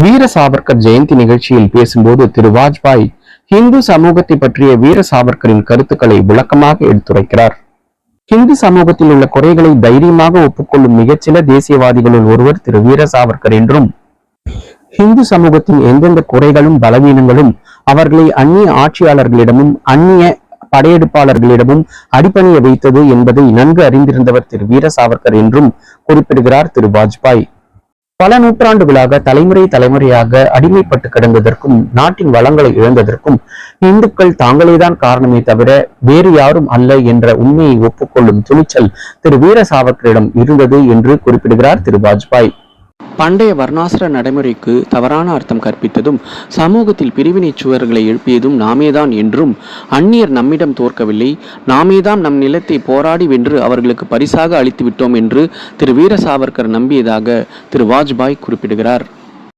வீர சாவர்கர் ஜெயந்தி நிகழ்ச்சியில் பேசும்போது திரு வாஜ்பாய் இந்து சமூகத்தை பற்றிய வீர சாவர்கரின் கருத்துக்களை விளக்கமாக எடுத்துரைக்கிறார். இந்து சமூகத்தில் உள்ள குறைகளை தைரியமாக ஒப்புக்கொள்ளும் மிகச்சில தேசியவாதிகளுள் ஒருவர் திரு வீர சாவர்கர் என்றும், இந்து சமூகத்தின் எந்தெந்த குறைகளும் பலவீனங்களும் அவர்களை அந்நிய ஆட்சியாளர்களிடமும் அந்நிய படையெடுப்பாளர்களிடமும் அடிபணிய வைத்தது என்பதை நன்கு அறிந்திருந்தவர் திரு வீர சாவர்கர் என்றும் குறிப்பிடுகிறார் திரு வாஜ்பாய். பல நூற்றாண்டுகளாக தலைமுறையாக அடிமைப்பட்டு கிடந்ததற்கும் நாட்டின் வளங்களை இழந்ததற்கும் இந்துக்கள் தாங்களேதான் காரணமே தவிர வேறு யாரும் அல்ல என்ற உண்மையை ஒப்புக்கொள்ளும் துணிச்சல் திரு வீர சாவர்கரிடம் இருந்தது என்று குறிப்பிடுகிறார் திரு வாஜ்பாய். பண்டைய வர்ணாசிர நடைமுறைக்கு தவறான அர்த்தம் கற்பித்ததும் சமூகத்தில் பிரிவினை சுவர்களை எழுப்பியதும் நாமேதான் என்றும், அந்நியர் நம்மிடம் தோற்கவில்லை, நாமேதான் நம் நிலத்தை போராடி வென்று அவர்களுக்கு பரிசாக அளித்து விட்டோம் என்று திரு வீர சாவர்கர் நம்பியதாக திரு வாஜ்பாய் குறிப்பிடுகிறார்.